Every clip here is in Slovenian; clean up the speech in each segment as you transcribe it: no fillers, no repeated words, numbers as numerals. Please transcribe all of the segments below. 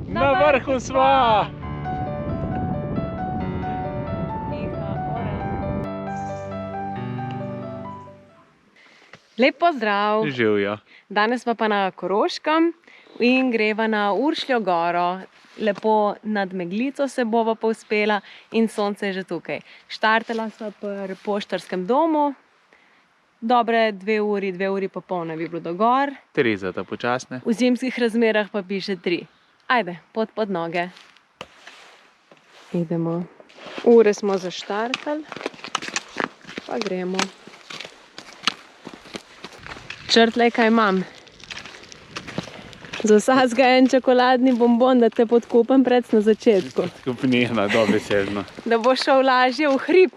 Na vrhu sva! Lep pozdrav! Živjo. Danes smo pa na Koroškem in greva na Uršljo goro. Lepo nad Meglico se bova povzpela in sonce je že tukaj. Štartala sva pri poštarskem domu. Dobre 2 uri, 2 uri pa pol bi bilo do gor. 3 za ta počasne. V zimskih razmerah pa piše 3. Ajde, pot pod noge. Idemo. Ure smo zaštartali. Pa gremo. Črtle, kaj imam? Za vsakega en čokoladni bonbon, da te podkupam pred na začetku. Skupnina, dobesedno. Da bo šel lažje v hrib.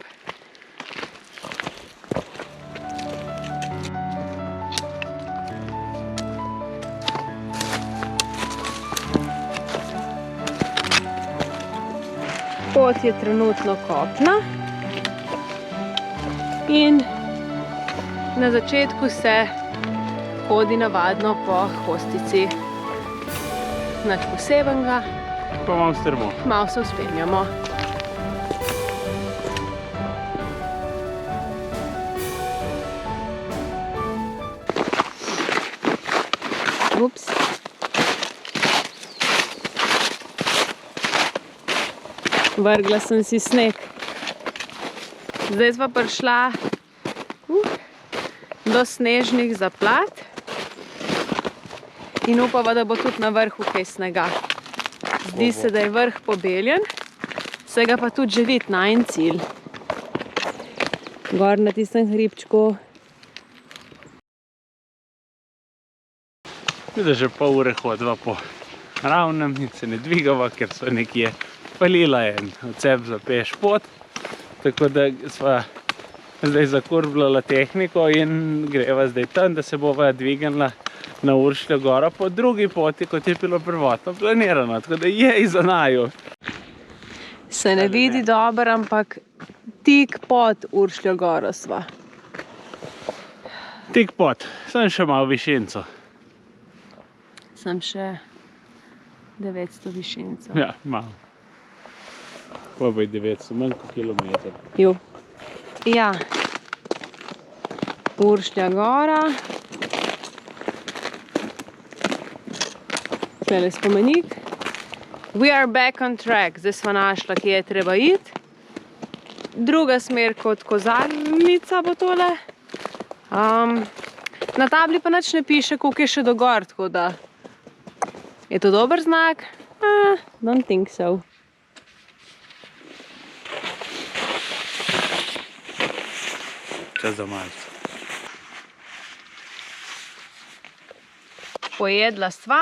Pot je trenutno kopna. In na začetku se hodi navadno po hostici. Nič posebenega. Pa imam strmo. Malo se vzpenjamo. Ups. Vrgla sem si sneg. Zdaj sva prišla do snežnih zaplat in upava, da bo tudi na vrhu kaj snega. Zdi se, da je vrh pobeljen, se ga pa tudi že vidi najin cilj. Gor na tistem hribčku. Da že pol ure hodiva po ravnem in se ne dvigava, ker so nekje palila en odcep za peš pot. Tako da sva zdaj zakurbljala tehniko in greva zdaj tam, da se bova dvignila na Uršljo goro po drugi poti, kot je bilo prvotno planirano. Tako da je za naju. Se ne vidi dobro, ampak tik pod Uršljo goro sva. Tik pod, sem še malo višinco. Sem še 900 višincev. Ja, malo. Pa bo 900, manj kot kilometer. Jo. Ja. Uršlja gora. Tule spomenik. We are back on track. Zdaj sva našla, kje je treba iti. Druga smer kot Kozarnica bo tole. Na tabli pa nič ne piše, koliko je še do gor, tako da je to dober znak? Don't think so. Čas za malce. Pojedla sva.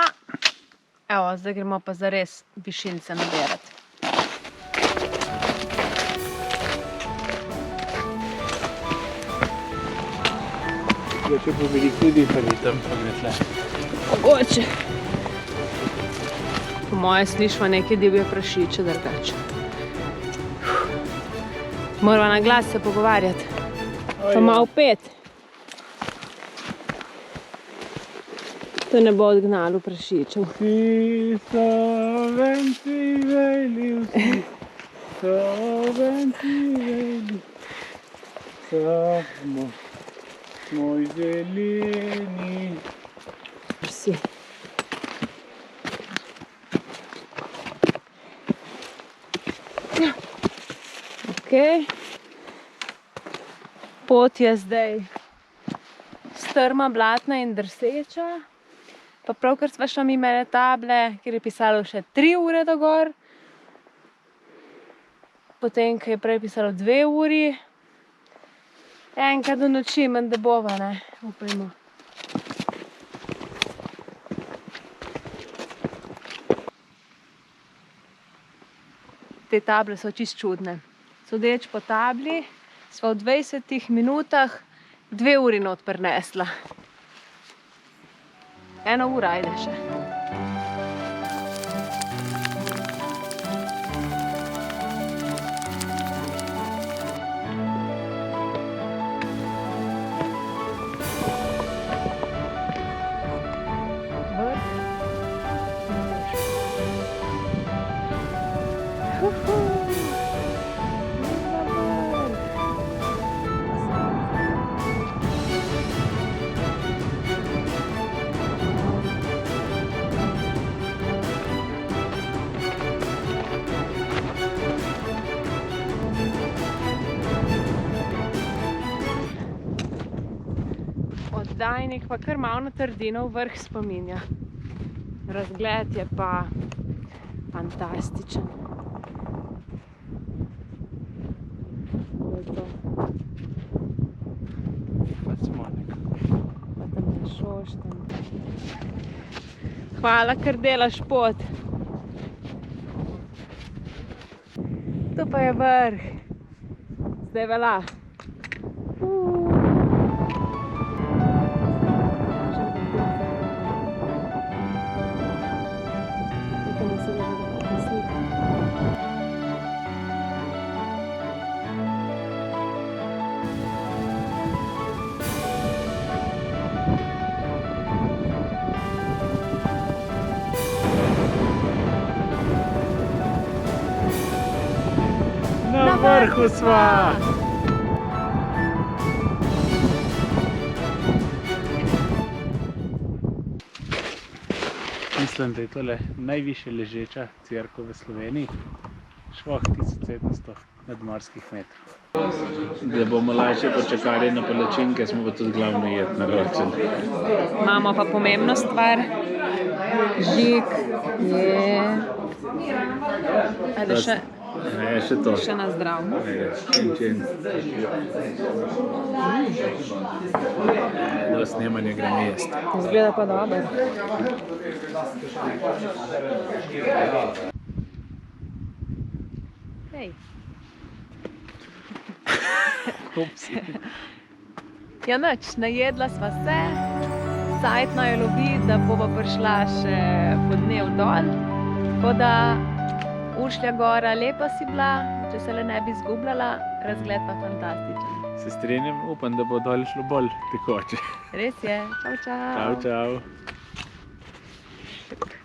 Evo, zdaj gremo pa zares višince nabirati. Če bo veliko ljudi, pa ni tam, pa ne tle. Mogoče. Po moje slišva neke divje prašiče drugače. Morava na glas se pogovarjati. Pa malo pet. To ne bo odgnalo prašičev. Vsi so venci veli, vsi so venci veli, samo moj zeleni. Vsi. Okej. Pot je zdaj strma, blatna in drseča. Pa pravkar sva šla mimo ene table, kjer je pisalo še 3 ure do gor. Potem, ko je prej pisalo 2 uri. Enkrat do noči, menda bova, ne? Upajmo. Te table so čisto čudne. Sodeč po tabli, sva v 20 minutah 2 uri not prinesla. 1 ura ajde še. Oddajnik pa kar malo na Trdinov vrh spominja. Razgled je pa fantastičen. To je to. Pa smo nekako. Pa tam je Šoštanj. Hvala, ker delaš pot. Tu pa je vrh. Zdaj velja. Na vrhu sva! Mislim, da je tole najvišje ležeča cerkev v Sloveniji. Švoh 1700 nadmorskih metrov. Da bomo lažje počakali na palačinke, smo pa tudi glavno jed naročili. Imamo pa pomembno stvar. Žig je... Ajde še... Ne, še to. Še na zdrav. Do snemanja gremo jesti. Izgleda pa dobro. Hej. Upsi. Ja nič, najedla sva se. Cajtno je loviti, da bova prišla še po dnev dol. Tako da Uršlja gora lepa si bila, če se le ne bi izgubljala, razgled pa fantastičen. Se strinjam, upam, da bo dol šlo bolj tekoče. Res je. Čau, čau. Čau, čau.